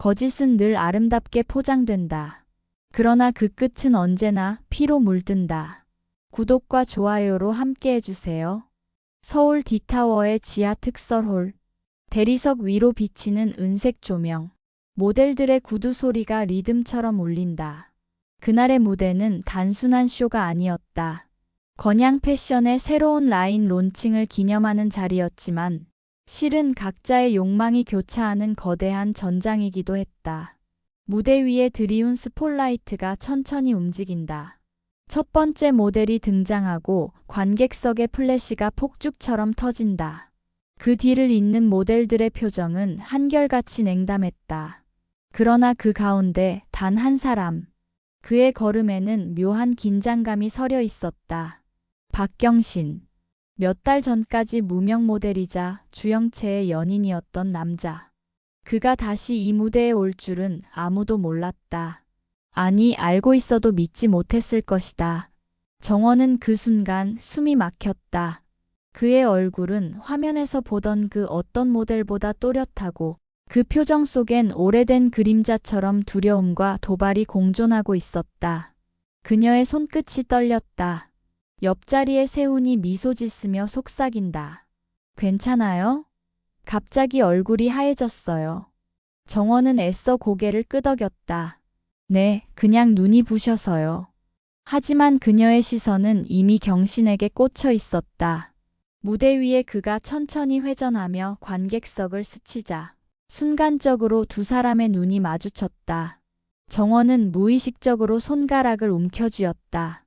거짓은 늘 아름답게 포장된다. 그러나 그 끝은 언제나 피로 물든다. 구독과 좋아요로 함께 해주세요. 서울 D타워의 지하 특설홀. 대리석 위로 비치는 은색 조명. 모델들의 구두 소리가 리듬처럼 울린다. 그날의 무대는 단순한 쇼가 아니었다. 건양 패션의 새로운 라인 론칭을 기념하는 자리였지만 실은 각자의 욕망이 교차하는 거대한 전장이기도 했다. 무대 위에 드리운 스폴라이트가 천천히 움직인다. 첫 번째 모델이 등장하고 관객석의 플래시가 폭죽처럼 터진다. 그 뒤를 잇는 모델들의 표정은 한결같이 냉담했다. 그러나 그 가운데 단 한 사람. 그의 걸음에는 묘한 긴장감이 서려 있었다. 박경신. 몇 달 전까지 무명 모델이자 주영채의 연인이었던 남자. 그가 다시 이 무대에 올 줄은 아무도 몰랐다. 아니, 알고 있어도 믿지 못했을 것이다. 정원은 그 순간 숨이 막혔다. 그의 얼굴은 화면에서 보던 그 어떤 모델보다 또렷하고 그 표정 속엔 오래된 그림자처럼 두려움과 도발이 공존하고 있었다. 그녀의 손끝이 떨렸다. 옆자리에 세훈이 미소 짓으며 속삭인다. 괜찮아요? 갑자기 얼굴이 하얘졌어요. 정원은 애써 고개를 끄덕였다. 네, 그냥 눈이 부셔서요. 하지만 그녀의 시선은 이미 경신에게 꽂혀 있었다. 무대 위에 그가 천천히 회전하며 관객석을 스치자 순간적으로 두 사람의 눈이 마주쳤다. 정원은 무의식적으로 손가락을 움켜쥐었다.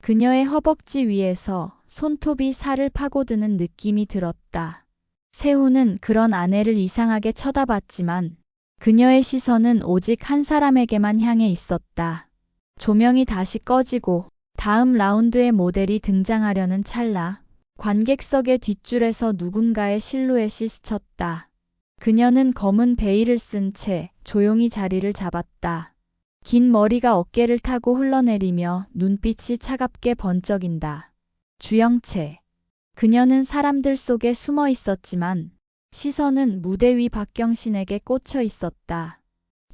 그녀의 허벅지 위에서 손톱이 살을 파고드는 느낌이 들었다. 세훈은 그런 아내를 이상하게 쳐다봤지만 그녀의 시선은 오직 한 사람에게만 향해 있었다. 조명이 다시 꺼지고 다음 라운드의 모델이 등장하려는 찰나 관객석의 뒷줄에서 누군가의 실루엣이 스쳤다. 그녀는 검은 베일을 쓴 채 조용히 자리를 잡았다. 긴 머리가 어깨를 타고 흘러내리며 눈빛이 차갑게 번쩍인다. 주영채. 그녀는 사람들 속에 숨어 있었지만 시선은 무대 위 박경신에게 꽂혀 있었다.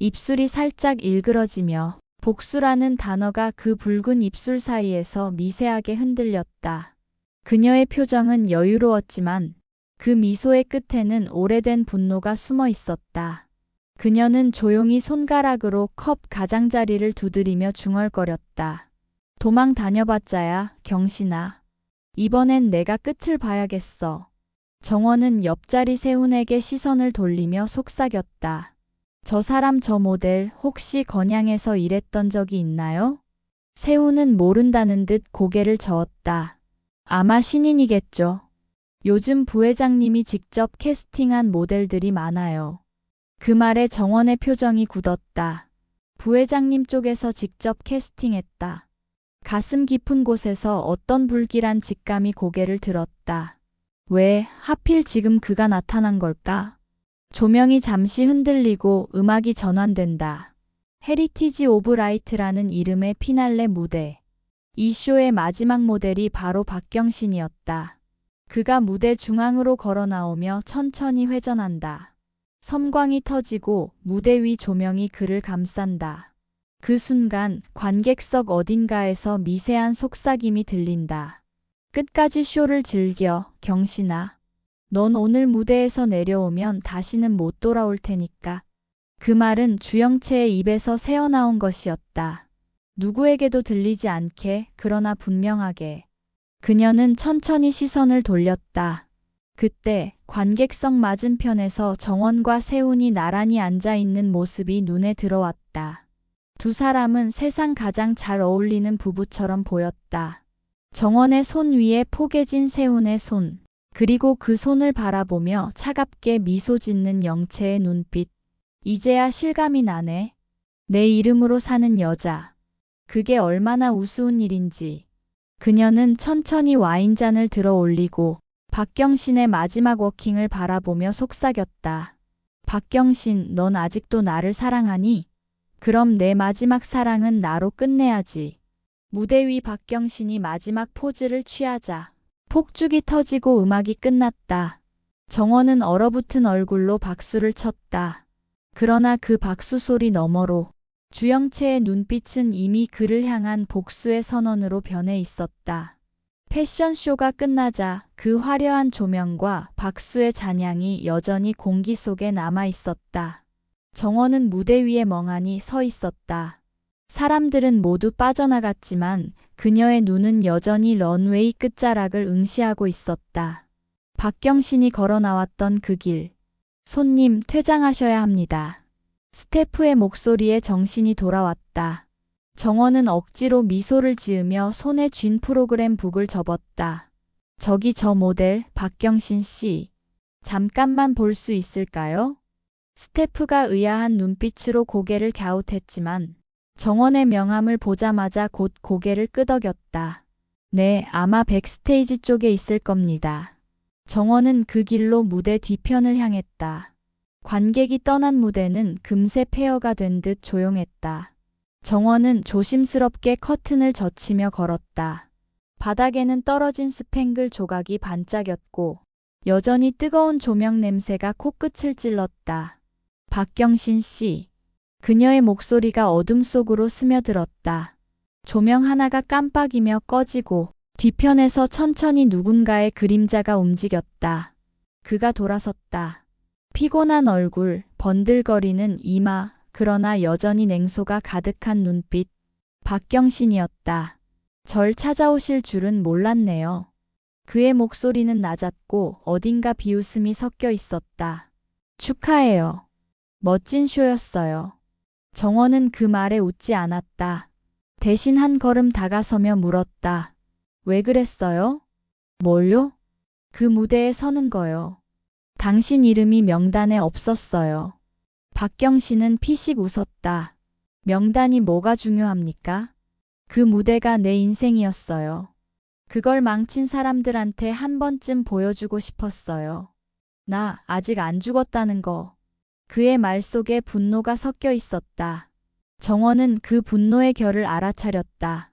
입술이 살짝 일그러지며 복수라는 단어가 그 붉은 입술 사이에서 미세하게 흔들렸다. 그녀의 표정은 여유로웠지만 그 미소의 끝에는 오래된 분노가 숨어 있었다. 그녀는 조용히 손가락으로 컵 가장자리를 두드리며 중얼거렸다. 도망 다녀봤자야, 경신아. 이번엔 내가 끝을 봐야겠어. 정원은 옆자리 세훈에게 시선을 돌리며 속삭였다. 저 사람 저 모델 혹시 건양에서 일했던 적이 있나요? 세훈은 모른다는 듯 고개를 저었다. 아마 신인이겠죠. 요즘 부회장님이 직접 캐스팅한 모델들이 많아요. 그 말에 정원의 표정이 굳었다. 부회장님 쪽에서 직접 캐스팅했다. 가슴 깊은 곳에서 어떤 불길한 직감이 고개를 들었다. 왜 하필 지금 그가 나타난 걸까? 조명이 잠시 흔들리고 음악이 전환된다. 헤리티지 오브 라이트라는 이름의 피날레 무대. 이 쇼의 마지막 모델이 바로 박경신이었다. 그가 무대 중앙으로 걸어 나오며 천천히 회전한다. 섬광이 터지고 무대 위 조명이 그를 감싼다. 그 순간 관객석 어딘가에서 미세한 속삭임이 들린다. 끝까지 쇼를 즐겨, 경신아. 넌 오늘 무대에서 내려오면 다시는 못 돌아올 테니까. 그 말은 주영채의 입에서 새어나온 것이었다. 누구에게도 들리지 않게, 그러나 분명하게. 그녀는 천천히 시선을 돌렸다. 그때 관객석 맞은편에서 정원과 세훈이 나란히 앉아있는 모습이 눈에 들어왔다. 두 사람은 세상 가장 잘 어울리는 부부처럼 보였다. 정원의 손 위에 포개진 세훈의 손, 그리고 그 손을 바라보며 차갑게 미소 짓는 영채의 눈빛. 이제야 실감이 나네. 내 이름으로 사는 여자. 그게 얼마나 우스운 일인지. 그녀는 천천히 와인잔을 들어 올리고 박경신의 마지막 워킹을 바라보며 속삭였다. 박경신, 넌 아직도 나를 사랑하니? 그럼 내 마지막 사랑은 나로 끝내야지. 무대 위 박경신이 마지막 포즈를 취하자 폭죽이 터지고 음악이 끝났다. 정원은 얼어붙은 얼굴로 박수를 쳤다. 그러나 그 박수 소리 너머로 주영채의 눈빛은 이미 그를 향한 복수의 선언으로 변해 있었다. 패션쇼가 끝나자 그 화려한 조명과 박수의 잔향이 여전히 공기 속에 남아 있었다. 정원은 무대 위에 멍하니 서 있었다. 사람들은 모두 빠져나갔지만 그녀의 눈은 여전히 런웨이 끝자락을 응시하고 있었다. 박경신이 걸어 나왔던 그 길. 손님, 퇴장하셔야 합니다. 스태프의 목소리에 정신이 돌아왔다. 정원은 억지로 미소를 지으며 손에 쥔 프로그램 북을 접었다. 저기 저 모델 박경신 씨. 잠깐만 볼 수 있을까요? 스태프가 의아한 눈빛으로 고개를 갸웃했지만 정원의 명함을 보자마자 곧 고개를 끄덕였다. 네, 아마 백스테이지 쪽에 있을 겁니다. 정원은 그 길로 무대 뒤편을 향했다. 관객이 떠난 무대는 금세 폐허가 된 듯 조용했다. 정원은 조심스럽게 커튼을 젖히며 걸었다. 바닥에는 떨어진 스팽글 조각이 반짝였고 여전히 뜨거운 조명 냄새가 코끝을 찔렀다. 박경신 씨. 그녀의 목소리가 어둠 속으로 스며들었다. 조명 하나가 깜빡이며 꺼지고 뒤편에서 천천히 누군가의 그림자가 움직였다. 그가 돌아섰다. 피곤한 얼굴, 번들거리는 이마, 그러나 여전히 냉소가 가득한 눈빛. 박경신이었다. 절 찾아오실 줄은 몰랐네요. 그의 목소리는 낮았고 어딘가 비웃음이 섞여 있었다. 축하해요. 멋진 쇼였어요. 정원은 그 말에 웃지 않았다. 대신 한 걸음 다가서며 물었다. 왜 그랬어요? 뭘요? 그 무대에 서는 거요. 당신 이름이 명단에 없었어요. 박경신은 피식 웃었다. 명단이 뭐가 중요합니까? 그 무대가 내 인생이었어요. 그걸 망친 사람들한테 한 번쯤 보여주고 싶었어요. 나 아직 안 죽었다는 거. 그의 말 속에 분노가 섞여 있었다. 정원은 그 분노의 결을 알아차렸다.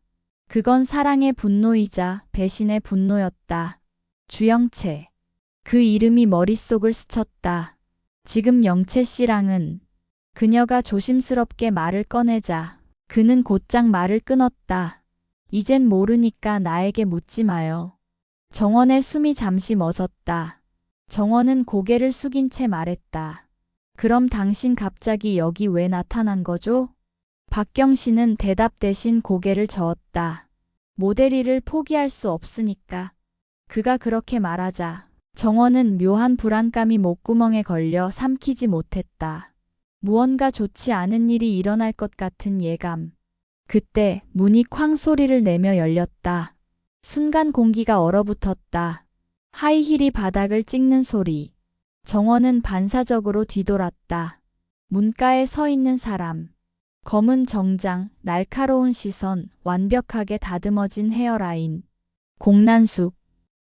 그건 사랑의 분노이자 배신의 분노였다. 주영채. 그 이름이 머릿속을 스쳤다. 지금 영채 씨랑은. 그녀가 조심스럽게 말을 꺼내자 그는 곧장 말을 끊었다. 이젠 모르니까 나에게 묻지 마요. 정원의 숨이 잠시 멎었다. 정원은 고개를 숙인 채 말했다. 그럼 당신 갑자기 여기 왜 나타난 거죠? 박경신은 대답 대신 고개를 저었다. 모델 일을 포기할 수 없으니까. 그가 그렇게 말하자 정원은 묘한 불안감이 목구멍에 걸려 삼키지 못했다. 무언가 좋지 않은 일이 일어날 것 같은 예감. 그때 문이 쾅 소리를 내며 열렸다. 순간 공기가 얼어붙었다. 하이힐이 바닥을 찍는 소리. 정원은 반사적으로 뒤돌았다. 문가에 서 있는 사람. 검은 정장, 날카로운 시선, 완벽하게 다듬어진 헤어라인. 공난숙.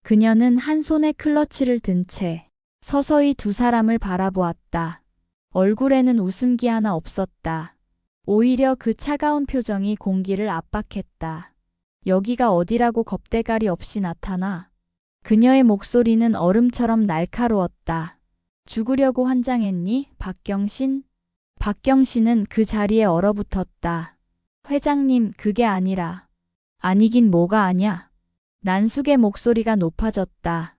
그녀는 한 손에 클러치를 든 채 서서히 두 사람을 바라보았다. 얼굴에는 웃음기 하나 없었다. 오히려 그 차가운 표정이 공기를 압박했다. 여기가 어디라고 겁대가리 없이 나타나. 그녀의 목소리는 얼음처럼 날카로웠다. 죽으려고 환장했니, 박경신? 박경신은 그 자리에 얼어붙었다. 회장님, 그게 아니라. 아니긴 뭐가 아냐. 난숙의 목소리가 높아졌다.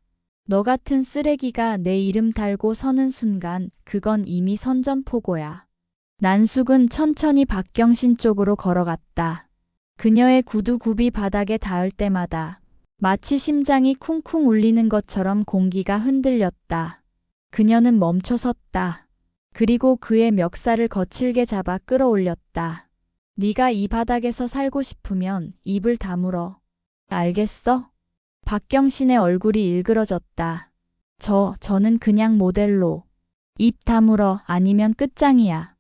너 같은 쓰레기가 내 이름 달고 서는 순간 그건 이미 선전포고야. 난숙은 천천히 박경신 쪽으로 걸어갔다. 그녀의 구두굽이 바닥에 닿을 때마다 마치 심장이 쿵쿵 울리는 것처럼 공기가 흔들렸다. 그녀는 멈춰섰다. 그리고 그의 멱살을 거칠게 잡아 끌어올렸다. 네가 이 바닥에서 살고 싶으면 입을 다물어. 알겠어? 박경신의 얼굴이 일그러졌다. 저는 그냥 모델로. 입 다물어 아니면 끝장이야.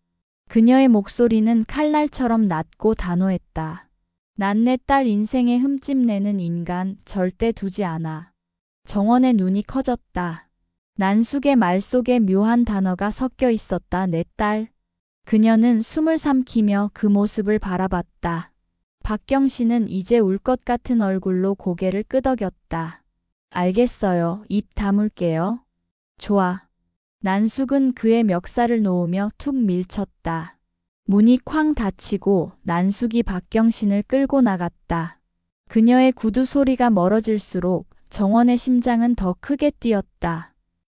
그녀의 목소리는 칼날처럼 낮고 단호했다. 난 내 딸 인생에 흠집내는 인간 절대 두지 않아. 정원의 눈이 커졌다. 난숙의 말 속에 묘한 단어가 섞여 있었다. 내 딸. 그녀는 숨을 삼키며 그 모습을 바라봤다. 박경신은 이제 울 것 같은 얼굴로 고개를 끄덕였다. 알겠어요. 입 다물게요. 좋아. 난숙은 그의 멱살을 놓으며 툭 밀쳤다. 문이 쾅 닫히고 난숙이 박경신을 끌고 나갔다. 그녀의 구두 소리가 멀어질수록 정원의 심장은 더 크게 뛰었다.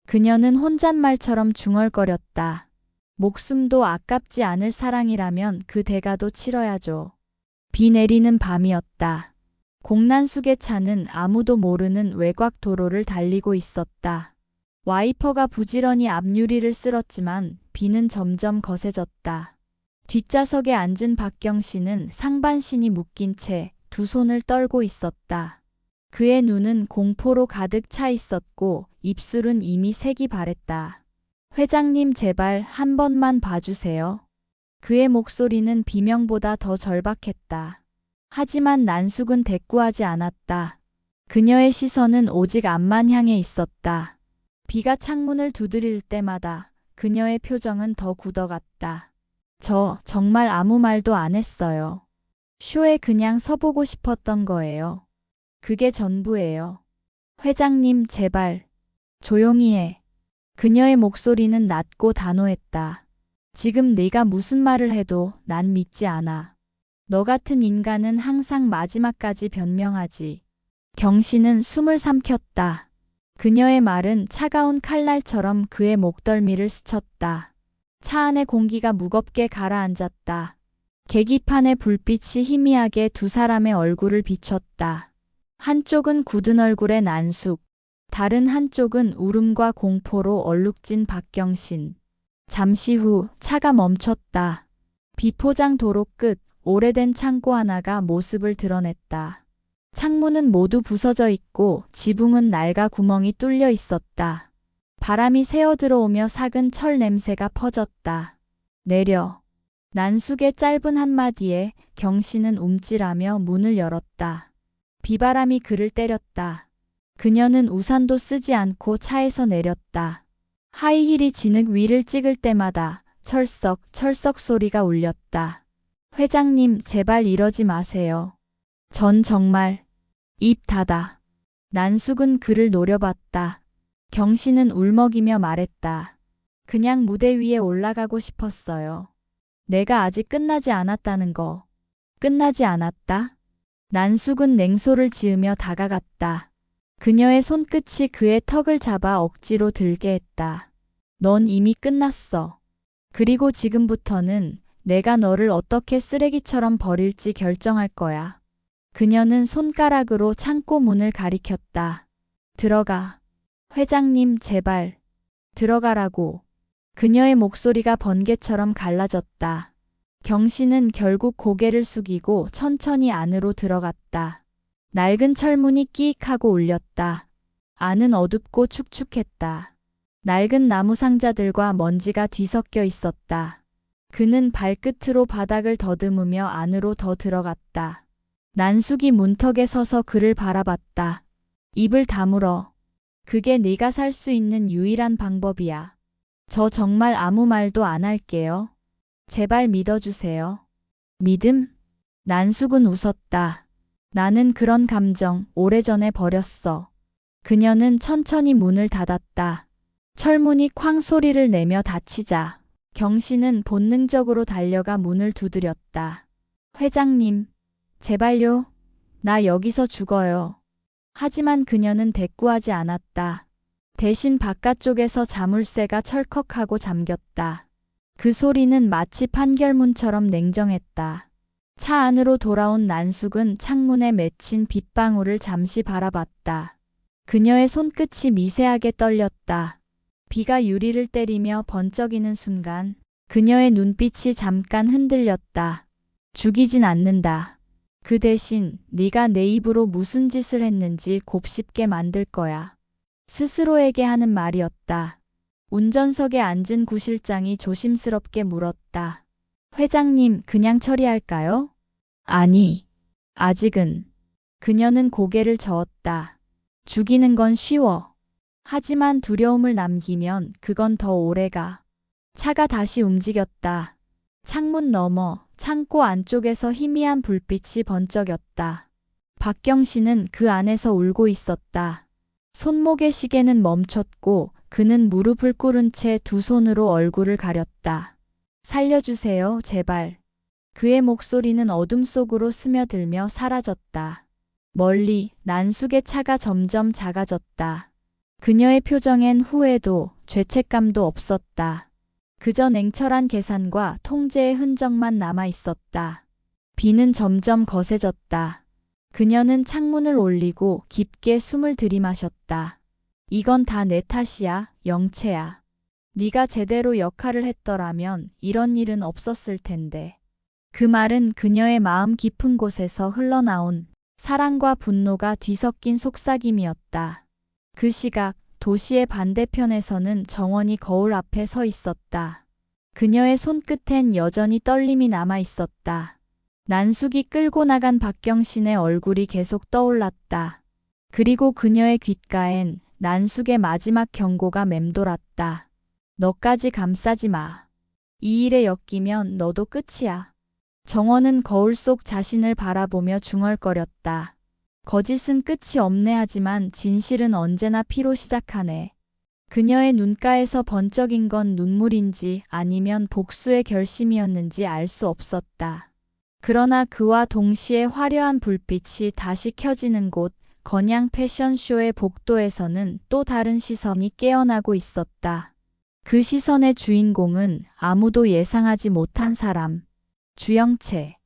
그녀는 혼잣말처럼 중얼거렸다. 목숨도 아깝지 않을 사랑이라면 그 대가도 치러야죠. 비 내리는 밤이었다. 공난숙의 차는 아무도 모르는 외곽 도로를 달리고 있었다. 와이퍼가 부지런히 앞유리를 쓸었지만 비는 점점 거세졌다. 뒷좌석에 앉은 박경신은 상반신이 묶인 채 두 손을 떨고 있었다. 그의 눈은 공포로 가득 차 있었고 입술은 이미 색이 바랬다. 회장님 제발 한 번만 봐주세요. 그의 목소리는 비명보다 더 절박했다. 하지만 난숙은 대꾸하지 않았다. 그녀의 시선은 오직 앞만 향해 있었다. 비가 창문을 두드릴 때마다 그녀의 표정은 더 굳어갔다. 저 정말 아무 말도 안 했어요. 쇼에 그냥 서보고 싶었던 거예요. 그게 전부예요. 회장님 제발 조용히 해. 그녀의 목소리는 낮고 단호했다. 지금 네가 무슨 말을 해도 난 믿지 않아. 너 같은 인간은 항상 마지막까지 변명하지. 경신은 숨을 삼켰다. 그녀의 말은 차가운 칼날처럼 그의 목덜미를 스쳤다. 차 안의 공기가 무겁게 가라앉았다. 계기판의 불빛이 희미하게 두 사람의 얼굴을 비췄다. 한쪽은 굳은 얼굴의 난숙, 다른 한쪽은 울음과 공포로 얼룩진 박경신. 잠시 후 차가 멈췄다. 비포장 도로 끝 오래된 창고 하나가 모습을 드러냈다. 창문은 모두 부서져 있고 지붕은 낡아 구멍이 뚫려 있었다. 바람이 새어 들어오며 삭은 철 냄새가 퍼졌다. 내려. 난숙의 짧은 한마디에 경신은 움찔하며 문을 열었다. 비바람이 그를 때렸다. 그녀는 우산도 쓰지 않고 차에서 내렸다. 하이힐이 진흙 위를 찍을 때마다 철썩 소리가 울렸다. 회장님 제발 이러지 마세요. 전 정말. 입 닫아. 난숙은 그를 노려봤다. 경신은 울먹이며 말했다. 그냥 무대 위에 올라가고 싶었어요. 내가 아직 끝나지 않았다는 거. 끝나지 않았다? 난숙은 냉소를 지으며 다가갔다. 그녀의 손끝이 그의 턱을 잡아 억지로 들게 했다. 넌 이미 끝났어. 그리고 지금부터는 내가 너를 어떻게 쓰레기처럼 버릴지 결정할 거야. 그녀는 손가락으로 창고 문을 가리켰다. 들어가. 회장님 제발. 들어가라고. 그녀의 목소리가 번개처럼 갈라졌다. 경신은 결국 고개를 숙이고 천천히 안으로 들어갔다. 낡은 철문이 끼익 하고 울렸다. 안은 어둡고 축축했다. 낡은 나무 상자들과 먼지가 뒤섞여 있었다. 그는 발끝으로 바닥을 더듬으며 안으로 더 들어갔다. 난숙이 문턱에 서서 그를 바라봤다. 입을 다물어. 그게 네가 살 수 있는 유일한 방법이야. 저 정말 아무 말도 안 할게요. 제발 믿어주세요. 믿음? 난숙은 웃었다. 나는 그런 감정 오래전에 버렸어. 그녀는 천천히 문을 닫았다. 철문이 쾅 소리를 내며 닫히자 경신은 본능적으로 달려가 문을 두드렸다. 회장님, 제발요. 나 여기서 죽어요. 하지만 그녀는 대꾸하지 않았다. 대신 바깥쪽에서 자물쇠가 철컥하고 잠겼다. 그 소리는 마치 판결문처럼 냉정했다. 차 안으로 돌아온 난숙은 창문에 맺힌 빗방울을 잠시 바라봤다. 그녀의 손끝이 미세하게 떨렸다. 비가 유리를 때리며 번쩍이는 순간 그녀의 눈빛이 잠깐 흔들렸다. 죽이진 않는다. 그 대신 네가 내 입으로 무슨 짓을 했는지 곱씹게 만들 거야. 스스로에게 하는 말이었다. 운전석에 앉은 구실장이 조심스럽게 물었다. 회장님, 그냥 처리할까요? 아니, 아직은. 그녀는 고개를 저었다. 죽이는 건 쉬워. 하지만 두려움을 남기면 그건 더 오래가. 차가 다시 움직였다. 창문 너머, 창고 안쪽에서 희미한 불빛이 번쩍였다. 박경신은 그 안에서 울고 있었다. 손목의 시계는 멈췄고 그는 무릎을 꿇은 채 두 손으로 얼굴을 가렸다. 살려주세요, 제발. 그의 목소리는 어둠 속으로 스며들며 사라졌다. 멀리 난숙의 차가 점점 작아졌다. 그녀의 표정엔 후회도 죄책감도 없었다. 그저 냉철한 계산과 통제의 흔적만 남아 있었다. 비는 점점 거세졌다. 그녀는 창문을 올리고 깊게 숨을 들이마셨다. 이건 다 내 탓이야, 영채야. 네가 제대로 역할을 했더라면 이런 일은 없었을 텐데. 그 말은 그녀의 마음 깊은 곳에서 흘러나온 사랑과 분노가 뒤섞인 속삭임이었다. 그 시각 도시의 반대편에서는 정원이 거울 앞에 서 있었다. 그녀의 손끝엔 여전히 떨림이 남아 있었다. 난숙이 끌고 나간 박경신의 얼굴이 계속 떠올랐다. 그리고 그녀의 귓가엔 난숙의 마지막 경고가 맴돌았다. 너까지 감싸지 마. 이 일에 엮이면 너도 끝이야. 정원은 거울 속 자신을 바라보며 중얼거렸다. 거짓은 끝이 없네 하지만 진실은 언제나 피로 시작하네. 그녀의 눈가에서 번쩍인 건 눈물인지 아니면 복수의 결심이었는지 알 수 없었다. 그러나 그와 동시에 화려한 불빛이 다시 켜지는 곳 건양 패션쇼의 복도에서는 또 다른 시선이 깨어나고 있었다. 그 시선의 주인공은 아무도 예상하지 못한 사람. 주영채.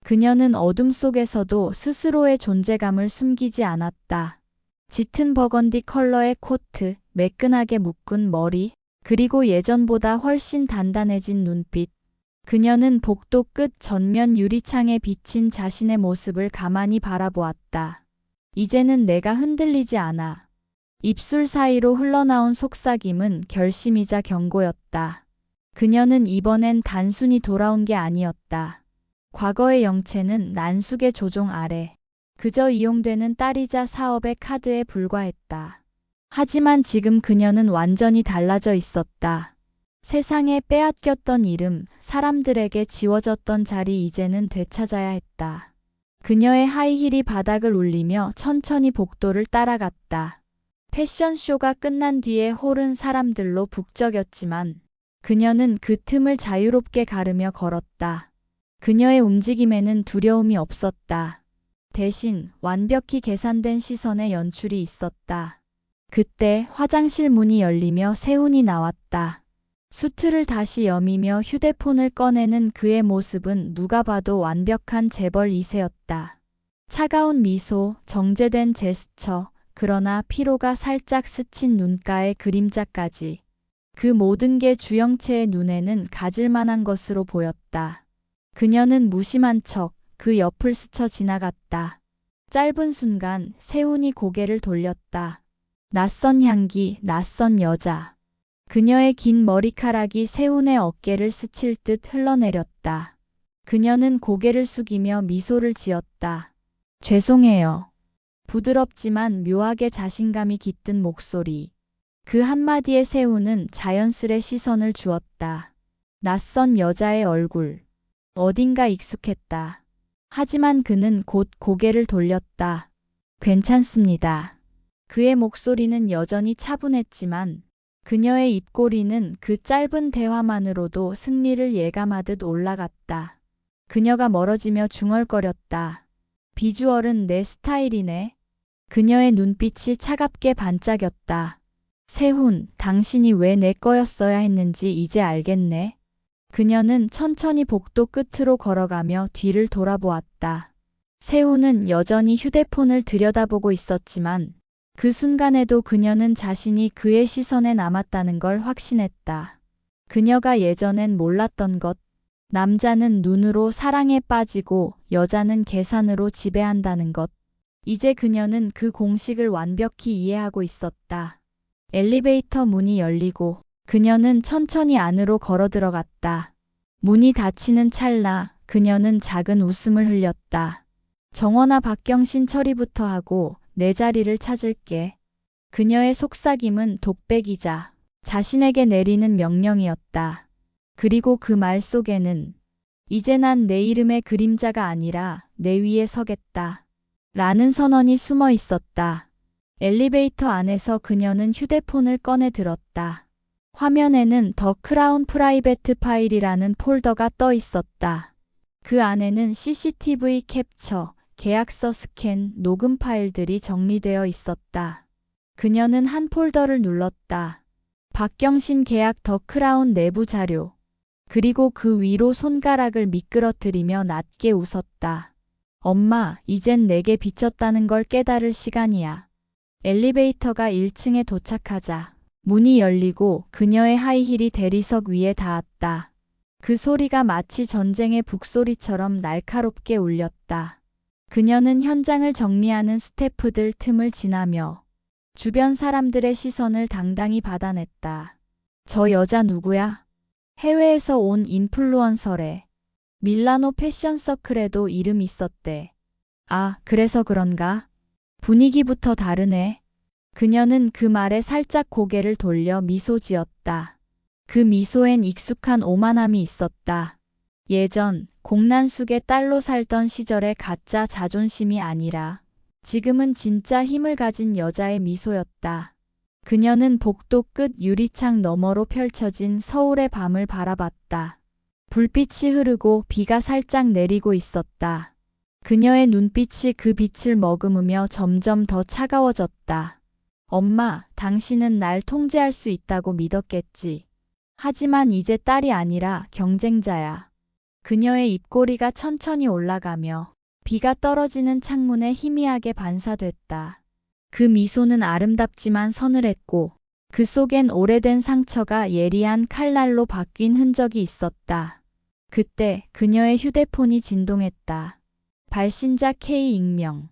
그녀는 어둠 속에서도 스스로의 존재감을 숨기지 않았다. 짙은 버건디 컬러의 코트, 매끈하게 묶은 머리, 그리고 예전보다 훨씬 단단해진 눈빛. 그녀는 복도 끝 전면 유리창에 비친 자신의 모습을 가만히 바라보았다. 이제는 내가 흔들리지 않아. 입술 사이로 흘러나온 속삭임은 결심이자 경고였다. 그녀는 이번엔 단순히 돌아온 게 아니었다. 과거의 영채는 난숙의 조종 아래 그저 이용되는 딸이자 사업의 카드에 불과했다. 하지만 지금 그녀는 완전히 달라져 있었다. 세상에 빼앗겼던 이름, 사람들에게 지워졌던 자리 이제는 되찾아야 했다. 그녀의 하이힐이 바닥을 울리며 천천히 복도를 따라갔다. 패션쇼가 끝난 뒤에 홀은 사람들로 북적였지만 그녀는 그 틈을 자유롭게 가르며 걸었다. 그녀의 움직임에는 두려움이 없었다. 대신 완벽히 계산된 시선의 연출이 있었다. 그때 화장실 문이 열리며 세훈이 나왔다. 수트를 다시 여미며 휴대폰을 꺼내는 그의 모습은 누가 봐도 완벽한 재벌 2세였다. 차가운 미소, 정제된 제스처, 그러나 피로가 살짝 스친 눈가의 그림자까지. 그 모든 게 주영채의 눈에는 가질 만한 것으로 보였다. 그녀는 무심한 척 그 옆을 스쳐 지나갔다. 짧은 순간 세훈이 고개를 돌렸다. 낯선 향기, 낯선 여자. 그녀의 긴 머리카락이 세훈의 어깨를 스칠 듯 흘러내렸다. 그녀는 고개를 숙이며 미소를 지었다. 죄송해요. 부드럽지만 묘하게 자신감이 깃든 목소리. 그 한마디에 세훈은 자연스레 시선을 주었다. 낯선 여자의 얼굴. 어딘가 익숙했다. 하지만 그는 곧 고개를 돌렸다. 괜찮습니다. 그의 목소리는 여전히 차분했지만 그녀의 입꼬리는 그 짧은 대화만으로도 승리를 예감하듯 올라갔다. 그녀가 멀어지며 중얼거렸다. 비주얼은 내 스타일이네. 그녀의 눈빛이 차갑게 반짝였다. 세훈, 당신이 왜 내 거였어야 했는지 이제 알겠네. 그녀는 천천히 복도 끝으로 걸어가며 뒤를 돌아보았다. 세훈은 여전히 휴대폰을 들여다보고 있었지만 그 순간에도 그녀는 자신이 그의 시선에 남았다는 걸 확신했다. 그녀가 예전엔 몰랐던 것. 남자는 눈으로 사랑에 빠지고 여자는 계산으로 지배한다는 것. 이제 그녀는 그 공식을 완벽히 이해하고 있었다. 엘리베이터 문이 열리고 그녀는 천천히 안으로 걸어 들어갔다. 문이 닫히는 찰나 그녀는 작은 웃음을 흘렸다. 정원아 박경신 처리부터 하고 내 자리를 찾을게. 그녀의 속삭임은 독백이자 자신에게 내리는 명령이었다. 그리고 그 말 속에는 이제 난 내 이름의 그림자가 아니라 내 위에 서겠다. 라는 선언이 숨어 있었다. 엘리베이터 안에서 그녀는 휴대폰을 꺼내 들었다. 화면에는 더 크라운 프라이베트 파일이라는 폴더가 떠 있었다. 그 안에는 CCTV 캡처, 계약서 스캔, 녹음 파일들이 정리되어 있었다. 그녀는 한 폴더를 눌렀다. 박경신 계약 더 크라운 내부 자료. 그리고 그 위로 손가락을 미끄러뜨리며 낮게 웃었다. 엄마, 이젠 내게 비쳤다는 걸 깨달을 시간이야. 엘리베이터가 1층에 도착하자 문이 열리고 그녀의 하이힐이 대리석 위에 닿았다. 그 소리가 마치 전쟁의 북소리처럼 날카롭게 울렸다. 그녀는 현장을 정리하는 스태프들 틈을 지나며 주변 사람들의 시선을 당당히 받아냈다. 저 여자 누구야? 해외에서 온 인플루언서래. 밀라노 패션 서클에도 이름 있었대. 아, 그래서 그런가? 분위기부터 다르네. 그녀는 그 말에 살짝 고개를 돌려 미소 지었다. 그 미소엔 익숙한 오만함이 있었다. 예전 공난숙의 딸로 살던 시절의 가짜 자존심이 아니라 지금은 진짜 힘을 가진 여자의 미소였다. 그녀는 복도 끝 유리창 너머로 펼쳐진 서울의 밤을 바라봤다. 불빛이 흐르고 비가 살짝 내리고 있었다. 그녀의 눈빛이 그 빛을 머금으며 점점 더 차가워졌다. 엄마, 당신은 날 통제할 수 있다고 믿었겠지. 하지만 이제 딸이 아니라 경쟁자야. 그녀의 입꼬리가 천천히 올라가며 비가 떨어지는 창문에 희미하게 반사됐다. 그 미소는 아름답지만 서늘했고 그 속엔 오래된 상처가 예리한 칼날로 바뀐 흔적이 있었다. 그때 그녀의 휴대폰이 진동했다. 발신자 K 익명.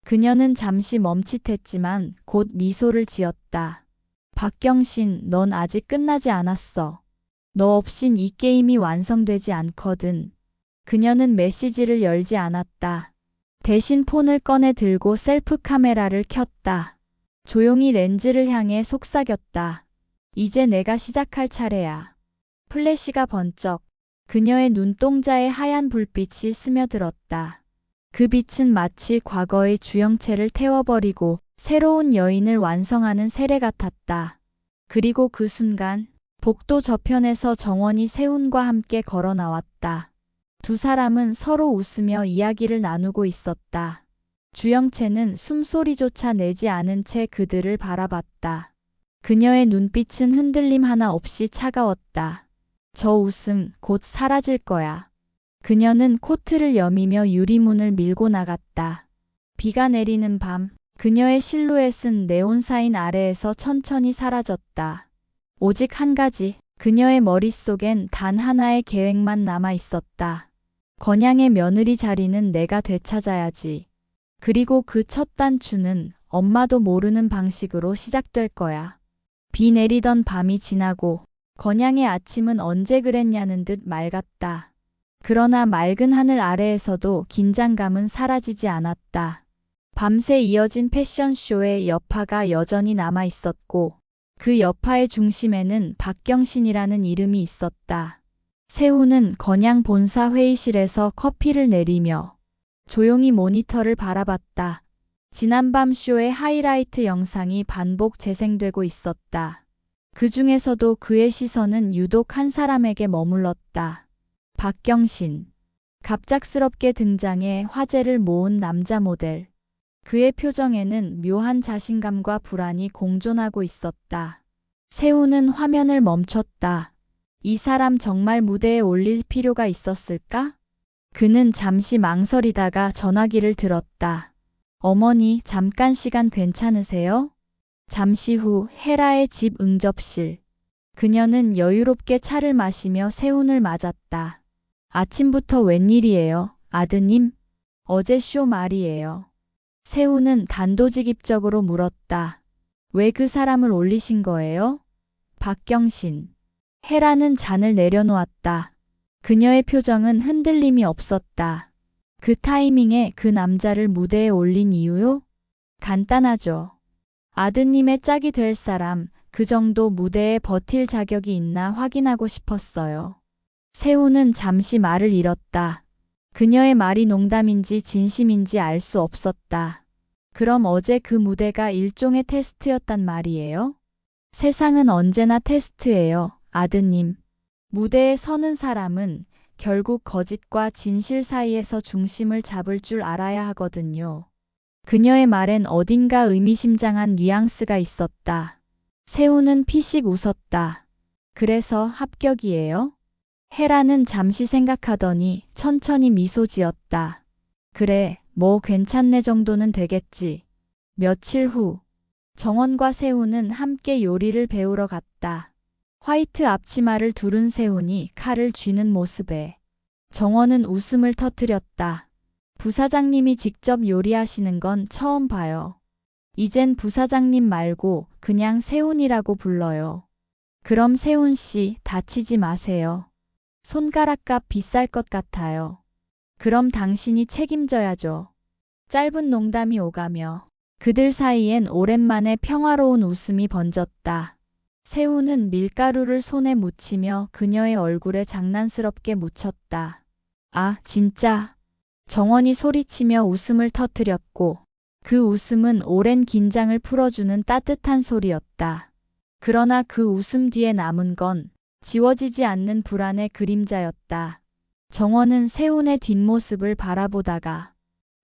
그녀는 잠시 멈칫했지만 곧 미소를 지었다. 박경신, 넌 아직 끝나지 않았어. 너 없인 이 게임이 완성되지 않거든. 그녀는 메시지를 열지 않았다. 대신 폰을 꺼내 들고 셀프 카메라를 켰다. 조용히 렌즈를 향해 속삭였다. 이제 내가 시작할 차례야. 플래시가 번쩍. 그녀의 눈동자에 하얀 불빛이 스며들었다. 그 빛은 마치 과거의 주영체를 태워버리고 새로운 여인을 완성하는 세례 같았다. 그리고 그 순간 복도 저편에서 정원이 세훈과 함께 걸어 나왔다. 두 사람은 서로 웃으며 이야기를 나누고 있었다. 주영채는 숨소리조차 내지 않은 채 그들을 바라봤다. 그녀의 눈빛은 흔들림 하나 없이 차가웠다. 저 웃음 곧 사라질 거야. 그녀는 코트를 여미며 유리문을 밀고 나갔다. 비가 내리는 밤, 그녀의 실루엣은 네온사인 아래에서 천천히 사라졌다. 오직 한 가지, 그녀의 머릿속엔 단 하나의 계획만 남아 있었다. 건양의 며느리 자리는 내가 되찾아야지. 그리고 그 첫 단추는 엄마도 모르는 방식으로 시작될 거야. 비 내리던 밤이 지나고 건양의 아침은 언제 그랬냐는 듯 맑았다. 그러나 맑은 하늘 아래에서도 긴장감은 사라지지 않았다. 밤새 이어진 패션쇼의 여파가 여전히 남아 있었고 그 여파의 중심에는 박경신이라는 이름이 있었다. 세훈은 건양 본사 회의실에서 커피를 내리며 조용히 모니터를 바라봤다. 지난밤 쇼의 하이라이트 영상이 반복 재생되고 있었다. 그 중에서도 그의 시선은 유독 한 사람에게 머물렀다. 박경신. 갑작스럽게 등장해 화제를 모은 남자 모델. 그의 표정에는 묘한 자신감과 불안이 공존하고 있었다. 세훈은 화면을 멈췄다. 이 사람 정말 무대에 올릴 필요가 있었을까? 그는 잠시 망설이다가 전화기를 들었다. 어머니, 잠깐 시간 괜찮으세요? 잠시 후 헤라의 집 응접실. 그녀는 여유롭게 차를 마시며 세훈을 맞았다. 아침부터 웬일이에요, 아드님? 어제 쇼 말이에요. 세훈은 단도직입적으로 물었다. 왜 그 사람을 올리신 거예요? 박경신. 헤라는 잔을 내려놓았다. 그녀의 표정은 흔들림이 없었다. 그 타이밍에 그 남자를 무대에 올린 이유요? 간단하죠. 아드님의 짝이 될 사람, 그 정도 무대에 버틸 자격이 있나 확인하고 싶었어요. 세훈은 잠시 말을 잃었다. 그녀의 말이 농담인지 진심인지 알 수 없었다. 그럼 어제 그 무대가 일종의 테스트였단 말이에요? 세상은 언제나 테스트예요, 아드님. 무대에 서는 사람은 결국 거짓과 진실 사이에서 중심을 잡을 줄 알아야 하거든요. 그녀의 말엔 어딘가 의미심장한 뉘앙스가 있었다. 세훈은 피식 웃었다. 그래서 합격이에요? 헤라는 잠시 생각하더니 천천히 미소 지었다. 그래, 뭐 괜찮네 정도는 되겠지. 며칠 후, 정원과 세훈은 함께 요리를 배우러 갔다. 화이트 앞치마를 두른 세훈이 칼을 쥐는 모습에 정원은 웃음을 터뜨렸다. 부사장님이 직접 요리하시는 건 처음 봐요. 이젠 부사장님 말고 그냥 세훈이라고 불러요. 그럼 세훈 씨 다치지 마세요. 손가락값 비쌀 것 같아요. 그럼 당신이 책임져야죠. 짧은 농담이 오가며 그들 사이엔 오랜만에 평화로운 웃음이 번졌다. 세훈은 밀가루를 손에 묻히며 그녀의 얼굴에 장난스럽게 묻혔다. 아, 진짜. 정원이 소리치며 웃음을 터뜨렸고 그 웃음은 오랜 긴장을 풀어주는 따뜻한 소리였다. 그러나 그 웃음 뒤에 남은 건 지워지지 않는 불안의 그림자였다. 정원은 세훈의 뒷모습을 바라보다가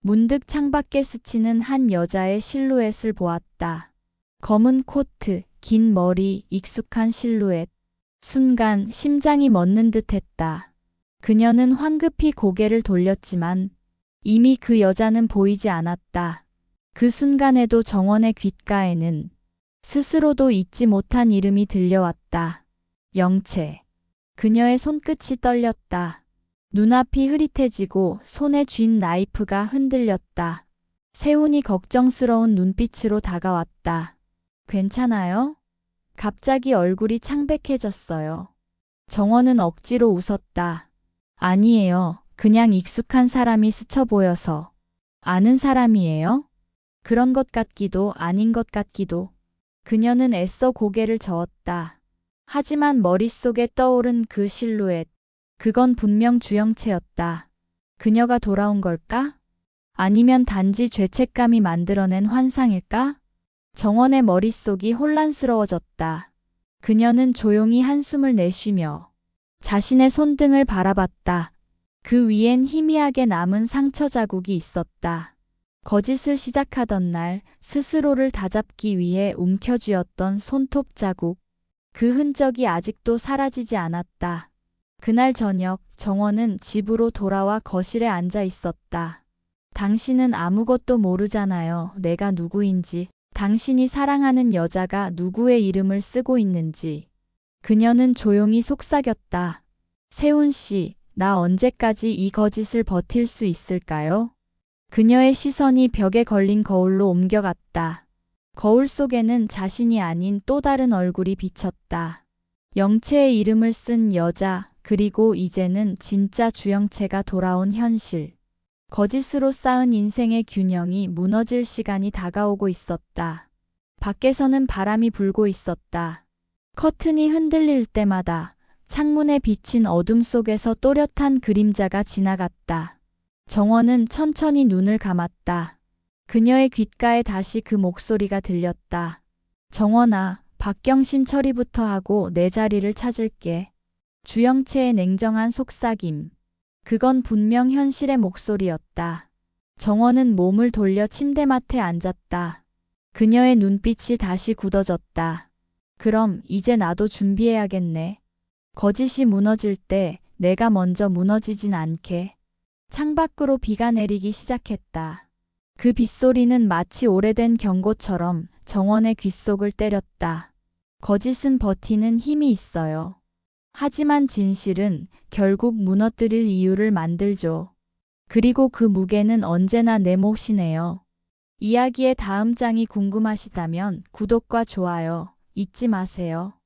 문득 창밖에 스치는 한 여자의 실루엣을 보았다. 검은 코트, 긴 머리, 익숙한 실루엣. 순간 심장이 멎는 듯했다. 그녀는 황급히 고개를 돌렸지만 이미 그 여자는 보이지 않았다. 그 순간에도 정원의 귓가에는 스스로도 잊지 못한 이름이 들려왔다. 영채. 그녀의 손끝이 떨렸다. 눈앞이 흐릿해지고 손에 쥔 나이프가 흔들렸다. 세훈이 걱정스러운 눈빛으로 다가왔다. 괜찮아요? 갑자기 얼굴이 창백해졌어요. 정원은 억지로 웃었다. 아니에요. 그냥 익숙한 사람이 스쳐 보여서. 아는 사람이에요? 그런 것 같기도 아닌 것 같기도. 그녀는 애써 고개를 저었다. 하지만 머릿속에 떠오른 그 실루엣. 그건 분명 주영채였다. 그녀가 돌아온 걸까? 아니면 단지 죄책감이 만들어낸 환상일까? 정원의 머릿속이 혼란스러워졌다. 그녀는 조용히 한숨을 내쉬며 자신의 손등을 바라봤다. 그 위엔 희미하게 남은 상처 자국이 있었다. 거짓을 시작하던 날 스스로를 다잡기 위해 움켜쥐었던 손톱 자국. 그 흔적이 아직도 사라지지 않았다. 그날 저녁 정원은 집으로 돌아와 거실에 앉아 있었다. 당신은 아무것도 모르잖아요. 내가 누구인지. 당신이 사랑하는 여자가 누구의 이름을 쓰고 있는지. 그녀는 조용히 속삭였다. 세훈 씨, 나 언제까지 이 거짓을 버틸 수 있을까요? 그녀의 시선이 벽에 걸린 거울로 옮겨갔다. 거울 속에는 자신이 아닌 또 다른 얼굴이 비쳤다. 영채의 이름을 쓴 여자, 그리고 이제는 진짜 주영채가 돌아온 현실. 거짓으로 쌓은 인생의 균형이 무너질 시간이 다가오고 있었다. 밖에서는 바람이 불고 있었다. 커튼이 흔들릴 때마다 창문에 비친 어둠 속에서 또렷한 그림자가 지나갔다. 정원은 천천히 눈을 감았다. 그녀의 귓가에 다시 그 목소리가 들렸다. 정원아, 박경신 처리부터 하고 내 자리를 찾을게. 주영채의 냉정한 속삭임. 그건 분명 현실의 목소리였다. 정원은 몸을 돌려 침대맡에 앉았다. 그녀의 눈빛이 다시 굳어졌다. 그럼 이제 나도 준비해야겠네. 거짓이 무너질 때 내가 먼저 무너지진 않게. 창밖으로 비가 내리기 시작했다. 그 빗소리는 마치 오래된 경고처럼 정원의 귓속을 때렸다. 거짓은 버티는 힘이 있어요. 하지만 진실은 결국 무너뜨릴 이유를 만들죠. 그리고 그 무게는 언제나 내 몫이네요. 이야기의 다음 장이 궁금하시다면 구독과 좋아요 잊지 마세요.